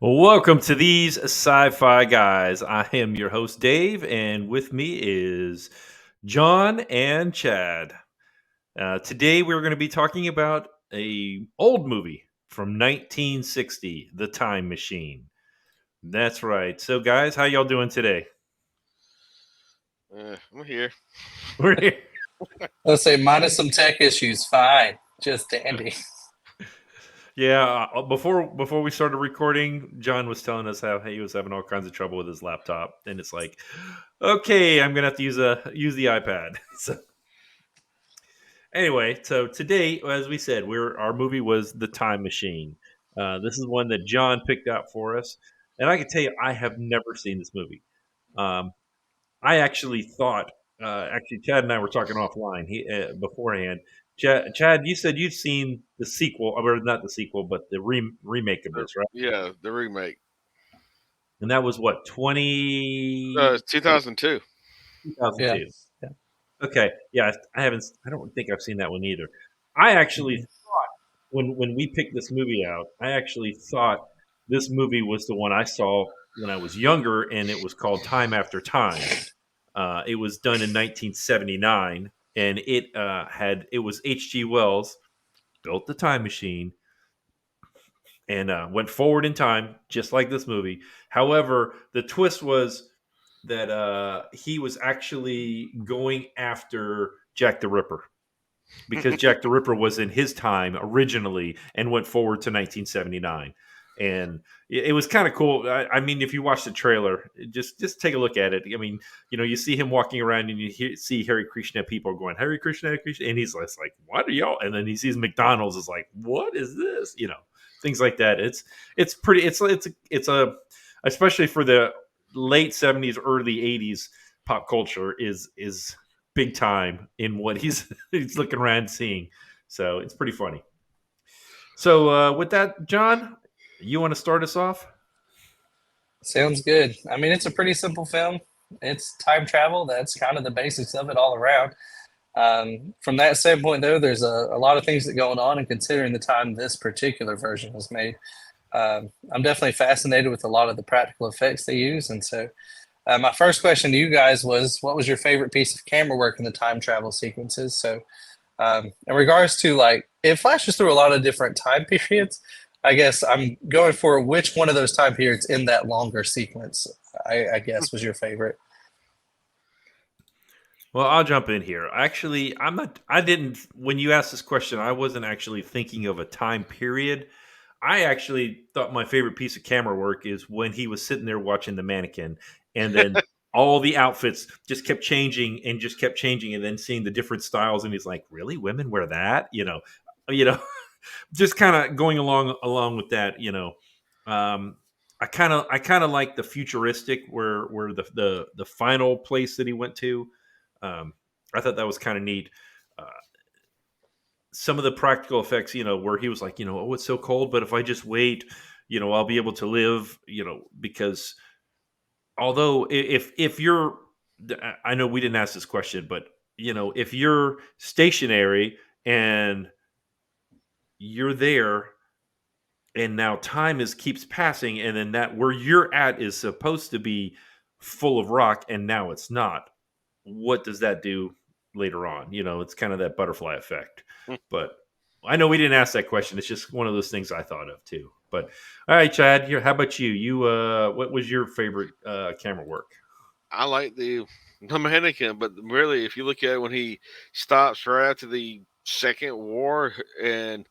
Welcome to these sci-fi guys. I am your host Dave, and with me is John and Chad. Today we're going to be talking about a old movie from 1960, The Time Machine. That's right. So, guys, how y'all doing today? I'm here. We're here. Let's say minus some tech issues, fine, just dandy. Yeah. Before we started recording, John was telling us how he was having all kinds of trouble with his laptop, and it's like, okay, I'm gonna have to use the iPad. So anyway, so today, as we said, our movie was The Time Machine. This is one that John picked out for us, and I can tell you, I have never seen this movie. Um, I actually thought, actually, Chad and I were talking offline beforehand. Chad, you said you'd seen the sequel, or not the sequel, but the remake of this, right? Yeah, the remake. And that was what 2002. Yeah. 2002. Okay, yeah, I haven't. I don't think I've seen that one either. I actually Mhm. when we picked this movie out, I actually thought this movie was the one I saw when I was younger, and it was called Time After Time. It was done in 1979, and it was H.G. Wells built the time machine and went forward in time, just like this movie. However, the twist was that he was actually going after Jack the Ripper because Jack the Ripper was in his time originally and went forward to 1979. And it was kind of cool. I mean, if you watch the trailer, just take a look at it. I mean, you see him walking around and see Hare Krishna people going Hare Krishna, Hare Krishna, and he's like, "What are y'all?" And then he sees McDonald's is like, "What is this?" Things like that. It's pretty. It's a especially for the late '70s, early '80s pop culture is big time in what he's he's looking around and seeing. So it's pretty funny. So with that, John, you want to start us off? Sounds good. I mean, it's a pretty simple film. It's time travel. That's kind of the basics of it all around. From that standpoint, though, there's a lot of things that going on, and considering the time this particular version was made, I'm definitely fascinated with a lot of the practical effects they use. And so, my first question to you guys was, what was your favorite piece of camera work in the time travel sequences? So, in regards to like, it flashes through a lot of different time periods. I guess I'm going for which one of those time periods in that longer sequence, I guess, was your favorite. Well, I'll jump in here. Actually, I'm not. I didn't. When you asked this question, I wasn't actually thinking of a time period. I actually thought my favorite piece of camera work is when he was sitting there watching the mannequin, and then all the outfits just kept changing and just kept changing, and then seeing the different styles, and he's like, "Really, women wear that?" You know, just kind of going along with that. Um, I kind of like the futuristic where the final place that he went to. Um, I thought that was kind of neat. Uh, some of the practical effects, where he was like, oh, it's so cold, but if I just wait, I'll be able to live, because although if you're, I know we didn't ask this question, but if you're stationary and you're there and now time is keeps passing and then that where you're at is supposed to be full of rock and now it's not, what does that do later on? It's kind of that butterfly effect. But I know we didn't ask that question. It's just one of those things I thought of too. But all right, Chad, how about you what was your favorite camera work? I like the mannequin, but really, if you look at it when he stops right after the Second War, and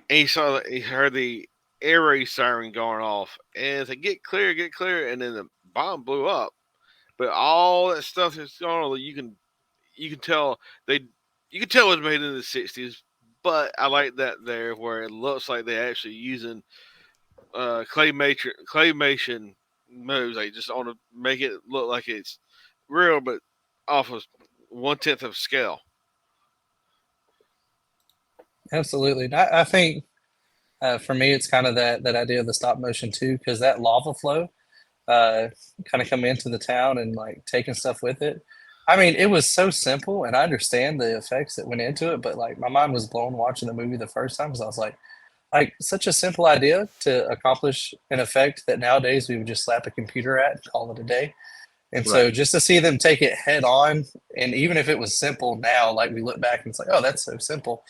he heard the air raid siren going off, and it's like get clear, and then the bomb blew up. But all that stuff that's going on, you can tell they you can tell it was made in the '60s. But I like that there where it looks like they're actually using claymation moves. Like just on to make it look like it's real, but off of 1/10 of scale. Absolutely. I think for me, it's kind of that idea of the stop motion too, because that lava flow uh, kind of coming into the town and like taking stuff with it. I mean, it was so simple, and I understand the effects that went into it, but like my mind was blown watching the movie the first time because I was like, like such a simple idea to accomplish an effect that nowadays we would just slap a computer at and call it a day. And so Right. just to see them take it head on, and even if it was simple now, like we look back and it's like, oh, that's so simple.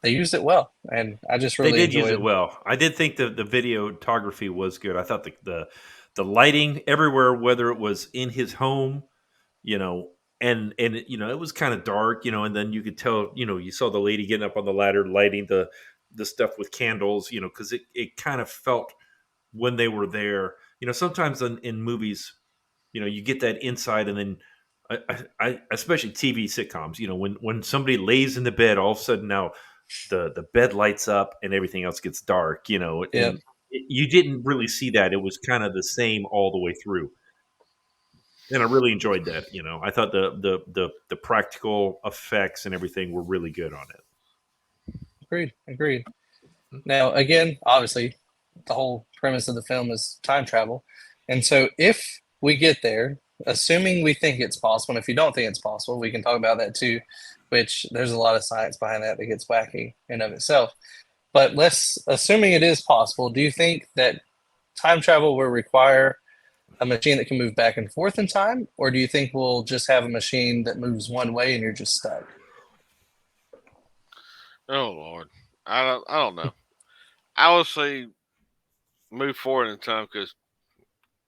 They used it well, and I just They really did use it enjoyed. well. I did think the videography was good. I thought the lighting everywhere, whether it was in his home, you know, and it was kind of dark, and then you could tell, you saw the lady getting up on the ladder lighting the stuff with candles, because it kind of felt when they were there. Sometimes in movies, you get that insight, and then I especially TV sitcoms, when somebody lays in the bed, all of a sudden now the bed lights up and everything else gets dark, Yep, and you didn't really see that. It was kind of the same all the way through, and I really enjoyed that. I thought the practical effects and everything were really good on it. agreed, agreed. Now, again, obviously, the whole premise of the film is time travel, and so if we get there, assuming we think it's possible, and if you don't think it's possible, we can talk about that too. Which there's a lot of science behind that that gets wacky in of itself. But let's assuming it is possible. Do you think that time travel will require a machine that can move back and forth in time, or do you think we'll just have a machine that moves one way and you're just stuck? Oh Lord, I don't know. I would say move forward in time because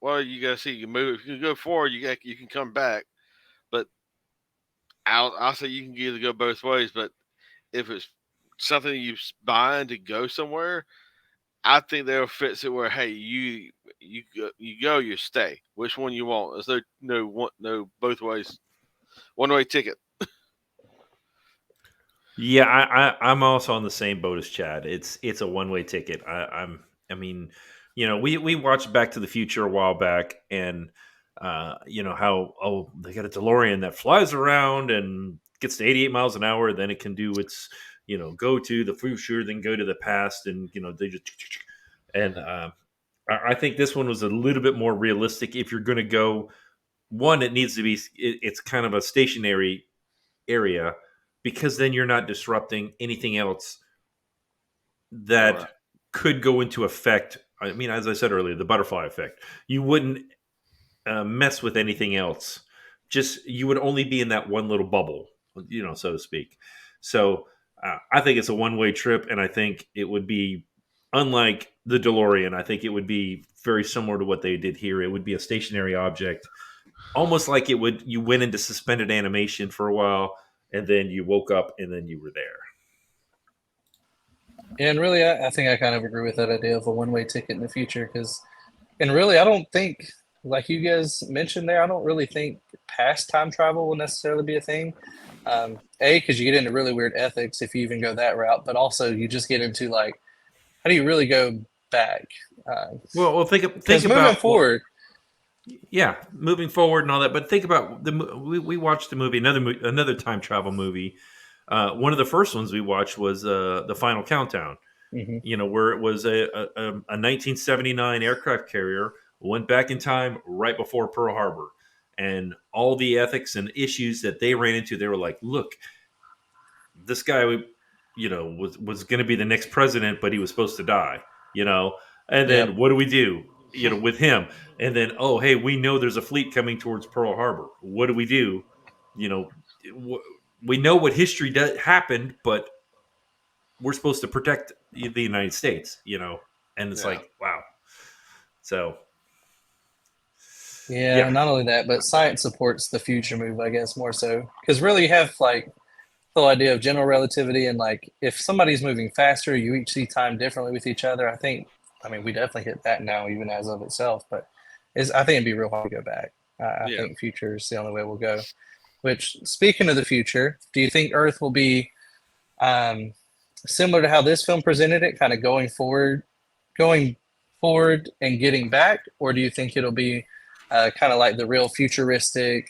well, you gotta see you move. If you go forward, you can come back. But I'll say you can either go both ways. But if it's something you buying to go somewhere, I think they'll fix it where hey you stay. Which one you want? There's no both ways. One way ticket. Yeah, I'm also on the same boat as Chad. It's a one way ticket. I mean, we watched Back to the Future a while back, and how they got a DeLorean that flies around and gets to 88 miles an hour, then it can do its go to the future, then go to the past, and they just and I think this one was a little bit more realistic. If you're going to go, one, it needs to be it's kind of a stationary area, because then you're not disrupting anything else that Right. could go into effect. I mean, as I said earlier, the butterfly effect. You wouldn't mess with anything else. Just you would only be in that one little bubble, so to speak. So I think it's a one way trip, and I think it would be unlike the DeLorean. I think it would be very similar to what they did here. It would be a stationary object, almost like it would. You went into suspended animation for a while, and then you woke up, and then you were there. And really, I think I kind of agree with that idea of a one-way ticket in the future. Because, and really, I don't think, like you guys mentioned there, I don't really think past time travel will necessarily be a thing. Because you get into really weird ethics if you even go that route, but also you just get into like, how do you really go back? Well, think Because moving about well, forward, yeah, moving forward and all that. But think about we watched a movie, another time travel movie. One of the first ones we watched was the Final Countdown. mhm, Where it was a 1979 aircraft carrier went back in time right before Pearl Harbor, and all the ethics and issues that they ran into. They were like, look, this guy, was going to be the next president, but he was supposed to die. And yep. then what do we do? With him, and then oh hey, we know there's a fleet coming towards Pearl Harbor. What do we do? You know, we know what history happened, but we're supposed to protect the United States. And it's Yeah. like wow. So Yeah, yeah, not only that, but science supports the future move, I guess, more so. Because really, you have like the whole idea of general relativity, and like if somebody's moving faster, you each see time differently with each other. I mean, we definitely hit that now, even as of itself. But I think it'd be real hard to go back. I Yeah. think future is the only way we'll go. Which, speaking of the future, do you think Earth will be um, similar to how this film presented it, kind of going forward and getting back, or do you think it'll be kind of like the real futuristic,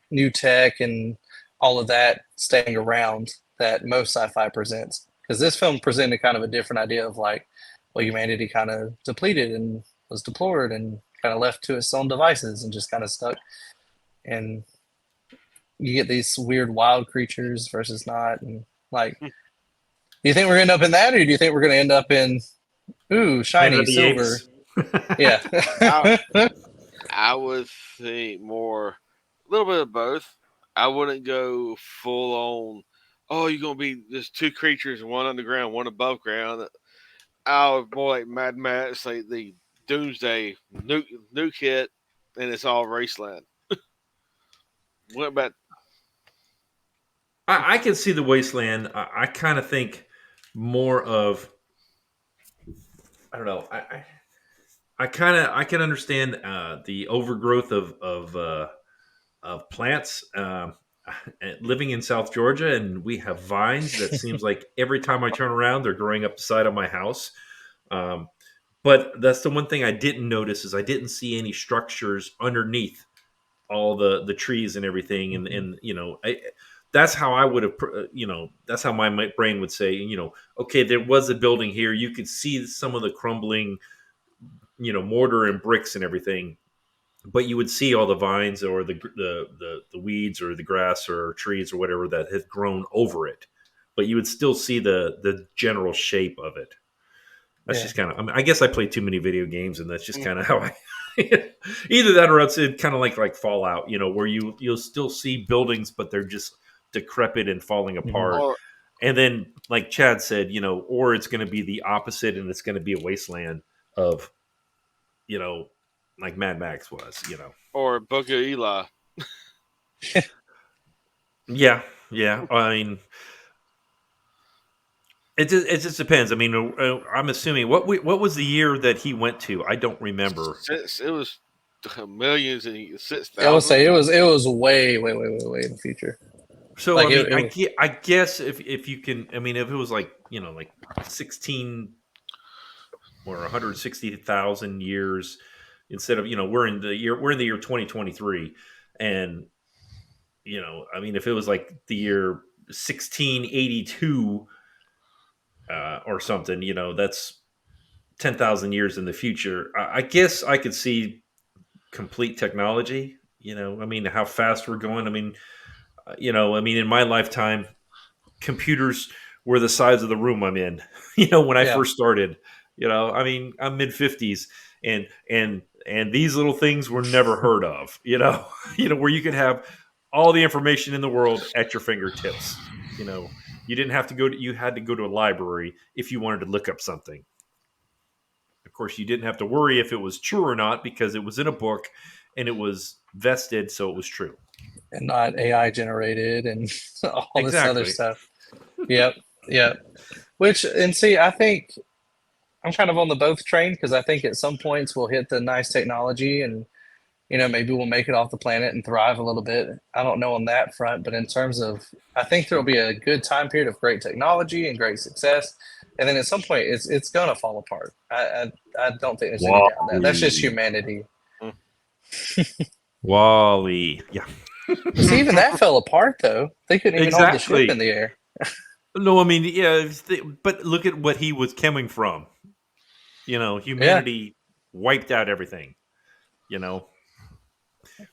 new tech and all of that staying around that most sci-fi presents? Because this film presented kind of a different idea of like, well, humanity kind of depleted and was deplored and kind of left to its own devices and just kind of stuck. And you get these weird wild creatures versus not, and like Do you think we're going to end up in that, or do you think we're going to end up in Planet shiny of the silver? Apes. Yeah. I I would think more a little bit of both. I wouldn't go full on. Oh, you're gonna be there's two creatures, one underground, one above ground. I would more like Mad Max, like the Doomsday nuke hit, and it's all wasteland. What about I can see the wasteland. I kind of think more of I don't know. I can understand the overgrowth of plants. Living in South Georgia, and we have vines that seems like every time I turn around, they're growing up the side of my house. Um, but that's the one thing I didn't notice is I didn't see any structures underneath all the trees and everything, and that's how I would have that's how my brain would say okay, there was a building here, you could see some of the crumbling mortar and bricks and everything, but you would see all the vines or the weeds or the grass or trees or whatever that had grown over it, but you would still see the general shape of it. That's Yeah. just kind of. I mean, I guess I play too many video games, and that's just kind of how I. Either that, or else it kind of like Fallout, where you'll still see buildings, but they're just decrepit and falling Mhm. apart. or And then, like Chad said, or it's going to be the opposite, and it's going to be a wasteland of, you know, like Mad Max was. or Book of Eli? Yeah, yeah. I mean, it just depends. I mean, I'm assuming what was the year that he went to? I don't remember. Since it was millions and six I would say thousand. it was way, way, way, way, way in the future. So Like I mean, it was. I guess if you can, I mean, if it was like like 16 or 160,000 years instead of we're in the year 2023, and I mean, if it was like the year 1682 or something, that's 10,000 years in the future. I guess I could see complete technology. I mean, how fast we're going. I mean, I mean, in my lifetime, computers were the size of the room I'm in. When I Yeah. first started. I mean, I'm mid 50s, and these little things were never heard of. Where you could have all the information in the world at your fingertips. You didn't have to you had to go to a library if you wanted to look up something. Of course, you didn't have to worry if it was true or not because it was in a book and it was vested, so it was true. And not AI generated and all this other Exactly. stuff. Yep. Yep. Which and see, I think I'm kind of on the both train because I think at some points we'll hit the nice technology and maybe we'll make it off the planet and thrive a little bit. I don't know on that front, but in terms of I think there'll be a good time period of great technology and great success, and then at some point it's gonna fall apart. I don't think there's any doubt in that. That's just Wally. humanity. Wally. Yeah. But see, even that fell apart though. They couldn't even hold the ship in Exactly. the air. No, I mean, yeah, but look at what he was coming from. Yeah. Humanity wiped out everything. You know,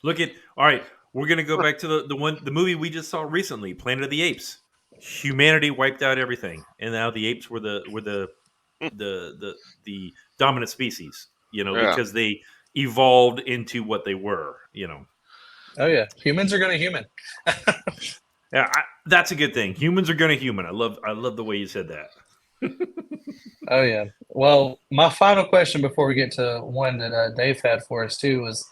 look at. All right, we're gonna go back to the movie we just saw recently, Planet of the Apes. Humanity wiped out everything, and now the apes the the the dominant species. Yeah. Because they evolved into what they were. Oh yeah. Humans are gonna human. Yeah, that's a good thing. Humans are gonna human. I love the way you said that. Oh yeah. Well, my final question before we get to one that Dave had for us too was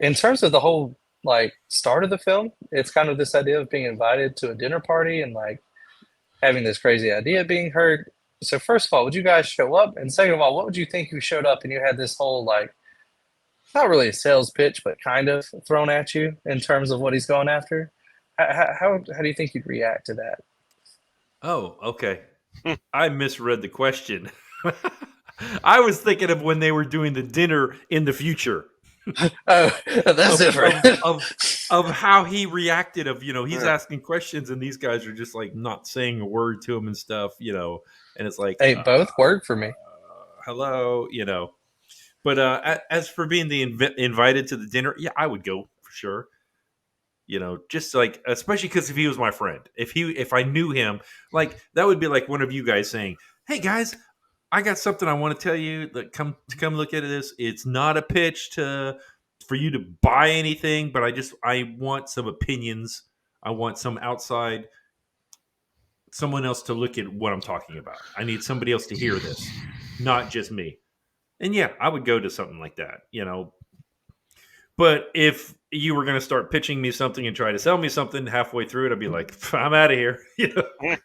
in terms of the whole like start of the film. It's kind of this idea of being invited to a dinner party and like having this crazy idea being heard. So first of all, would you guys show up? And second of all, what would you think if you showed up and you had this whole like not really a sales pitch, but kind of thrown at you in terms of what he's going after? How do you think you'd react to that? Oh, okay. I misread the question. I was thinking of when they were doing the dinner in the future Oh, that's of different. of of of how he reacted. He's Yeah. asking questions and these guys are just like not saying a word to him and stuff. And it's like, Hey, both work for me. hello. But as for being the invited to the dinner, yeah, I would go for sure. just like, especially because if he was my friend, if I knew him, like that would be like one of you guys saying, "Hey guys, I got something I want to tell you. That come look at this. It's not a pitch to for you to buy anything, but I want some opinions. I want some outside someone else to look at what I'm talking about. I need somebody else to hear this, not just me." And yeah, I would go to something like that. But if you were going to start pitching me something and try to sell me something halfway through it, I'd be like, I'm out of here. And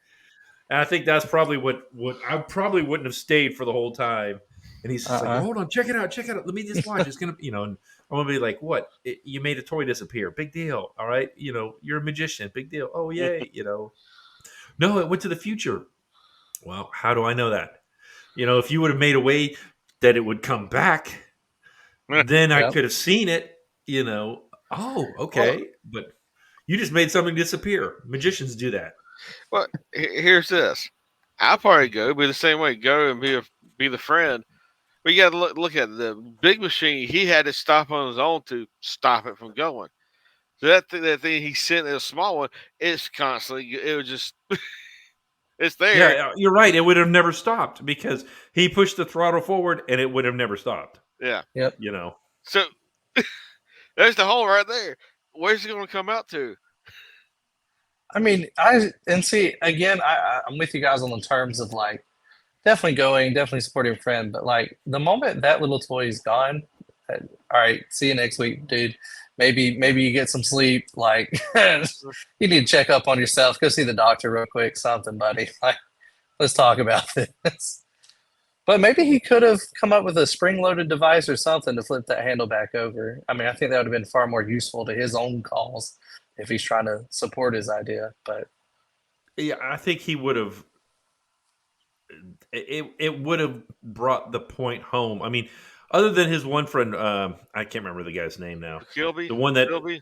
I think that's probably what I probably wouldn't have stayed for the whole time. And he's just like, well, hold on, check it out, check it out. Let me just watch. It's gonna. And I'm gonna be like, what? You made a toy disappear. Big deal. All right. You're a magician. Big deal. Oh yay. No, it went to the future. Well, how do I know that? If you would have made a way that it would come back, then I Yep. could have seen it. Oh, Well, okay. But you just made something disappear. Magicians do that. well, here's this. I'll probably go be the same way. Go and be the friend. But you got to look at the big machine. He had to stop on his own to stop it from going. So that thing he sent in a small one, it's constantly. It was just it's there. Yeah, you're right. It would have never stopped because he pushed the throttle forward and it would have never stopped. Yeah. Yep. So there's the hole right there. Where's it going to come out to? I mean, see again. I'm with you guys on the terms of like definitely going, definitely supporting a friend, but like the moment that little toy is gone, all right, see you next week, dude. Maybe you get some sleep. Like you need to check up on yourself. Go see the doctor real quick. Something, buddy. Like let's talk about this. But maybe he could have come up with a spring-loaded device or something to flip that handle back over. I mean, I think that would have been far more useful to his own cause if he's trying to support his idea. But Yeah, I think he would have. It would have brought the point home. I mean, other than his one friend, I can't remember the guy's name now. Kilby, The one that, Kilby.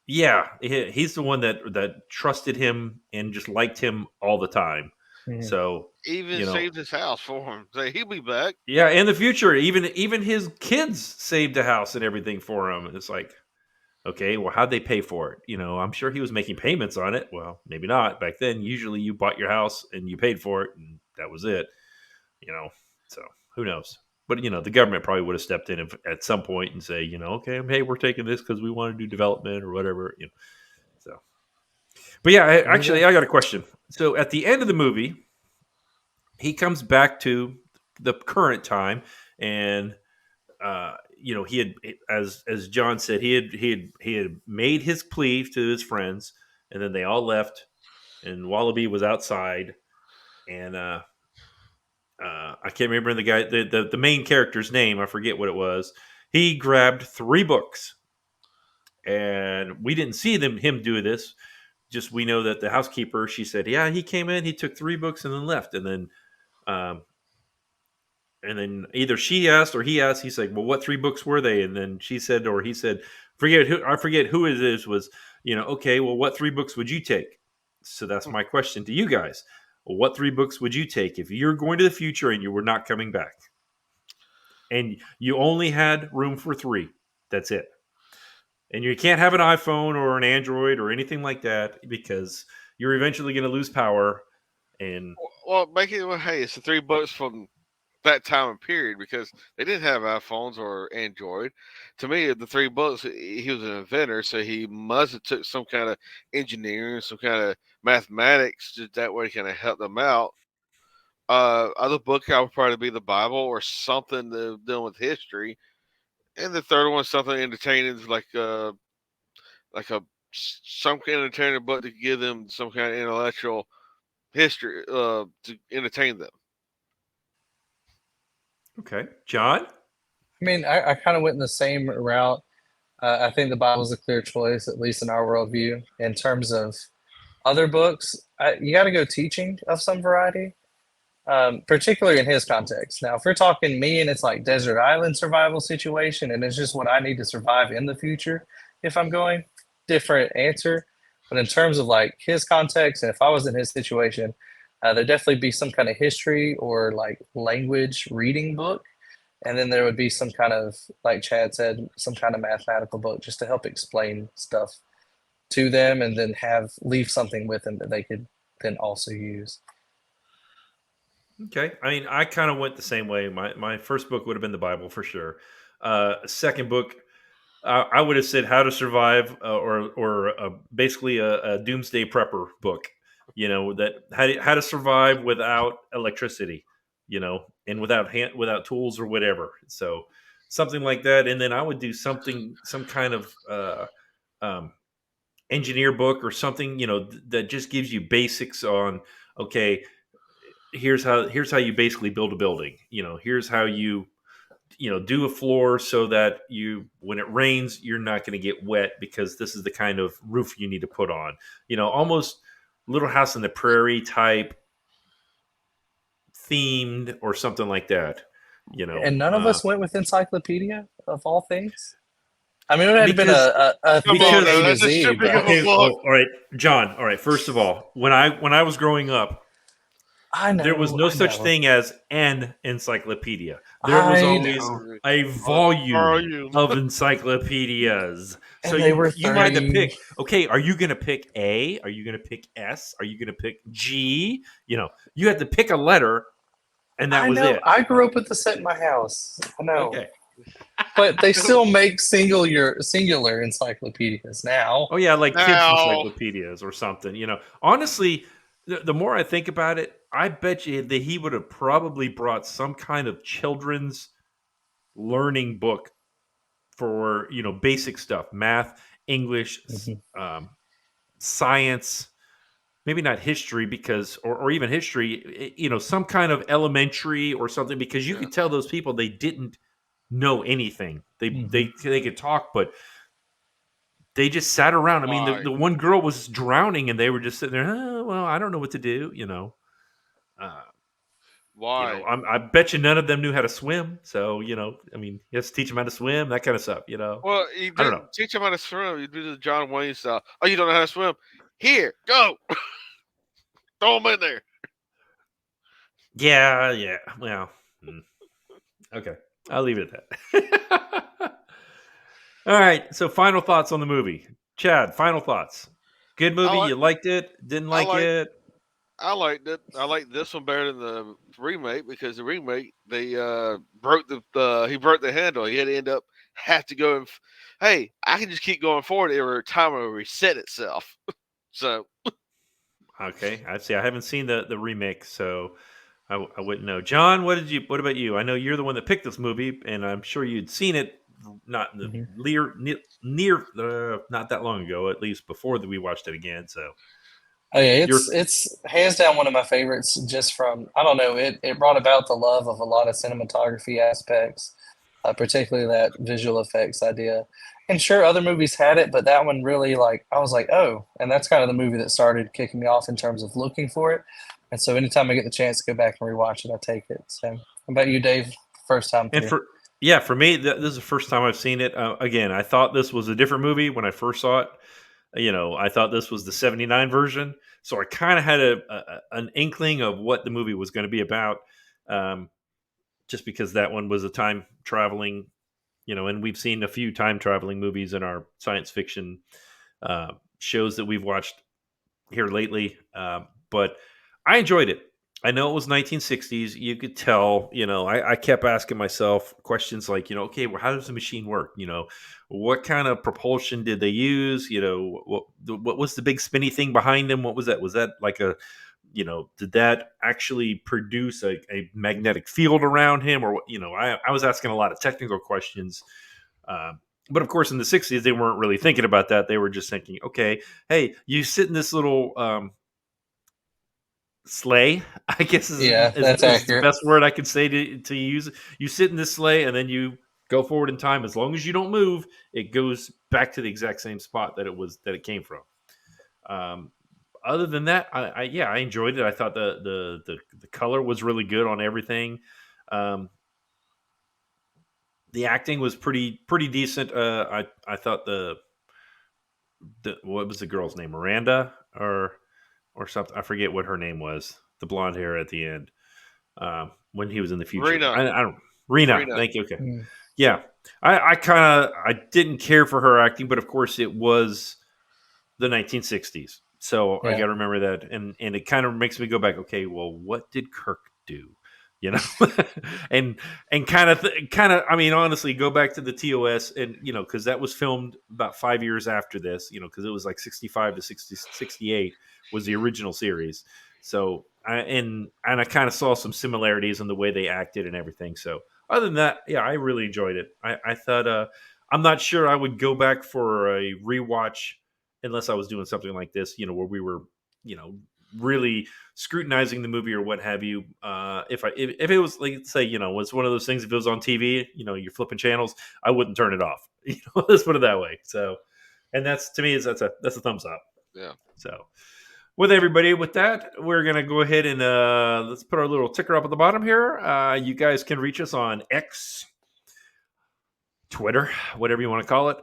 yeah, he's the one that trusted him and just liked him all the time. mhm. So Even you know, saved his house for him. Say he'll be back. yeah, in the future, even his kids saved a house and everything for him. It's like, okay, well, how'd they pay for it? I'm sure he was making payments on it. Well, maybe not. Back then, usually you bought your house and you paid for it, and that was it. You know, so who knows? But the government probably would have stepped in at some point and say, okay, hey, we're taking this because we want to do development or whatever. So, but yeah, There you go. I got a question. So at the end of the movie, he comes back to the current time, and he had, as John said, he had made his plea to his friends, and then they all left, and Wallaby was outside, and I can't remember the guy, the main character's name. I forget what it was. He grabbed 3 books, and we didn't see him do this. Just we know that the housekeeper, she said, yeah, he came in, he took 3 books, and then left, um, and then either she asked or he asked. He's like, well, what 3 books were they? And then she said, or he said, I forget who it is. Was okay? Well, what 3 books would you take? So that's my question to you guys. Well, what 3 books would you take if you're going to the future and you were not coming back, and you only had room for 3? That's it. And you can't have an iPhone or an Android or anything like that because you're eventually going to lose power. And Well, make it. Well, hey, it's the 3 books from that time and period because they didn't have iPhones or Android. To me, the 3 books, he was an inventor, so he must have took some kind of engineering, some kind of mathematics, just that way kind of help them out. Other book I would probably be the Bible or something to deal with history, and the third one something entertaining like a some kind of entertaining book to give them some kind of intellectual history to entertain them. okay, John. I mean, I kind of went in the same route. I think the Bible's a clear choice, at least in our worldview. In terms of other books, you got to go teaching of some variety, particularly in his context. Now, if we're talking me and it's like desert island survival situation, and it's just what I need to survive in the future, if I'm going, different answer. But in terms of like his context, and if I was in his situation, there'd definitely be some kind of history or like language reading book. And then there would be some kind of, like Chad said, some kind of mathematical book just to help explain stuff. to them, and then leave something with them that they could then also use. Okay. I mean, I kind of went the same way. My first book would have been the Bible for sure. Second book, I would have said How to Survive, or basically a doomsday prepper book. That how to survive without electricity, and without tools or whatever. So something like that, and then I would do some kind of um, engineer book or something, that just gives you basics on, okay, here's how you basically build a building. Here's how you do a floor so that when it rains, you're not going to get wet, because this is the kind of roof you need to put on. Almost Little House on the Prairie type themed or something like that. You know, And none of uh, us went with encyclopedia of all things. I mean, it had been because a Come thick on, because now, A to that's just too Z, big of but a okay, book. all right, John. All right, first of all, when I was growing up, there was no I such know, thing as an encyclopedia. There was I always know. a Are volume you? of encyclopedias. So And they were you had to 30. pick, okay, are you going to pick A? Are you going to pick S? Are you going to pick G? You had to pick a letter, and that I was know. it. I grew up with the set in my house. I know. Okay. But they still make singular encyclopedias now. Oh yeah, like kids Now, encyclopedias or something. Honestly, the more I think about it, I bet you that he would have probably brought some kind of children's learning book for basic stuff, math, English, Mhm. um, science, maybe not history, because or even history, some kind of elementary or something, because you yeah. could tell those people they didn't know anything. they Mhm. they, they could talk, but they just sat around. I mean, Why? the one girl was drowning, and they were just sitting there. Well, I don't know what to do. Uh, Why? I bet you none of them knew how to swim. So I mean, you have to teach them how to swim, that kind of stuff. Well, you I don't know. didn't teach him how to swim. You do the John Wayne style. Oh, you don't know how to swim? Here, go. Throw him in there. Yeah, yeah. Well, okay. I'll leave it at that. All right. So, final thoughts on the movie. Chad, final thoughts. Good I movie. like. You liked it? Didn't I like like. it? I liked it. I like this one better than the remake because the remake they broke he broke the handle. He had to have to go and hey, I can just keep going forward every time it will reset itself. So Okay. I see. I haven't seen the remake, so I wouldn't know. John, what about you? I know you're the one that picked this movie, and I'm sure you'd seen it not in the Mhm. near not that long ago, at least before that we watched it again. So Oh yeah, you're it's hands down one of my favorites. Just from I don't know, it brought about the love of a lot of cinematography aspects, particularly that visual effects idea. And sure, other movies had it, but that one really like I was like, oh, and that's kind of the movie that started kicking me off in terms of looking for it. And so anytime I get the chance to go back and rewatch it, I take it. So, how about you, Dave? First time and through. for yeah, for me, this is the first time I've seen it. Again, I thought this was a different movie when I first saw it. I thought this was the '79 version, so I kind of had an inkling of what the movie was going to be about. Um, just because that one was a time traveling, and we've seen a few time traveling movies in our science fiction shows that we've watched here lately. But I enjoyed it. I know it was 1960s. You could tell, I kept asking myself questions like, okay, well, how does the machine work? What kind of propulsion did they use? What was the big spinny thing behind them? What was that? Was that like did that actually produce a magnetic field around him? Or, I was asking a lot of technical questions. But of course, in the '60s, they weren't really thinking about that. They were just thinking, okay, hey, you sit in this little sleigh, I guess Yeah, that's is the accurate. best word I could say to use. You sit in this sleigh, and then you go forward in time. As long as you don't move, it goes back to the exact same spot that it came from. Um, Other than that, I enjoyed it. I thought the color was really good on everything. Um, the acting was pretty decent. I thought the what was the girl's name, Miranda or something. I forget what her name was. The blonde hair at the end, when he was in the future. Rena, I don't. Rena, Rena, thank you. Okay, Mm. yeah. I kind of I didn't care for her acting, but of course it was the 1960s. So I Yeah. got to remember that, and it kind of makes me go back. Okay, well, what did Kirk do? You know, and kind of. I mean, honestly, go back to the TOS, and because that was filmed about 5 years after this. Because it was like 65 to 68 was the original series. So I kind of saw some similarities in the way they acted and everything. So other than that, yeah, I really enjoyed it. I thought I'm not sure I would go back for a rewatch unless I was doing something like this, where we were, really scrutinizing the movie or what have you. If it was like say, was one of those things. If it was on TV, you're flipping channels, I wouldn't turn it off. Let's put it that way. So, and that's to me is that's a thumbs up. Yeah. So, with everybody, with that, we're gonna go ahead and let's put our little ticker up at the bottom here. You guys can reach us on X, Twitter, whatever you want to call it.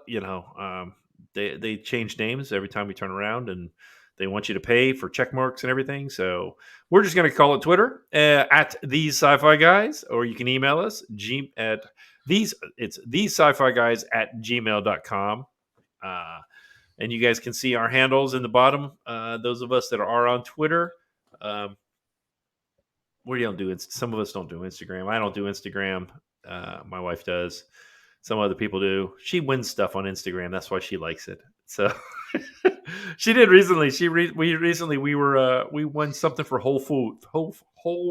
They change names every time we turn around, and they want you to pay for check marks and everything. So we're just going to call it Twitter at these sci-fi guys, or you can email us at these sci-fi guys at gmail.com. And you guys can see our handles in the bottom. Those of us that are on Twitter. We don't do it. Some of us don't do Instagram. I don't do Instagram. My wife does. Some other people do. She wins stuff on Instagram. That's why she likes it. So she did recently. We won something for Whole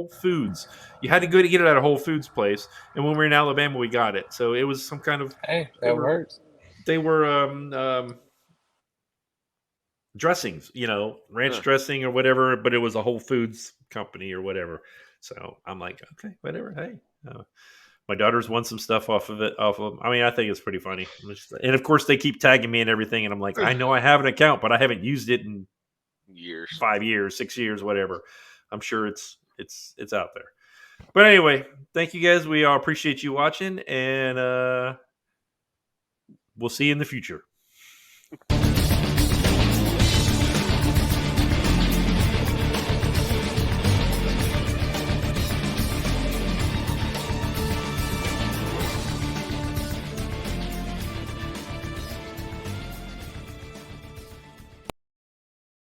Foods. You had to go to get it at a Whole Foods place, and when we were in Alabama, we got it. So it was some kind of Hey, they that were works. they were dressings, ranch Yeah. dressing or whatever, but it was a Whole Foods company or whatever. So I'm like, okay, whatever. Hey, my daughter's won some stuff off of it. I mean, I think it's pretty funny. And of course, they keep tagging me and everything, and I'm like, I know I have an account, but I haven't used it in Years. 5 years, 6 years, whatever. I'm sure it's out there. But anyway, thank you guys. We all appreciate you watching, and we'll see you in the future.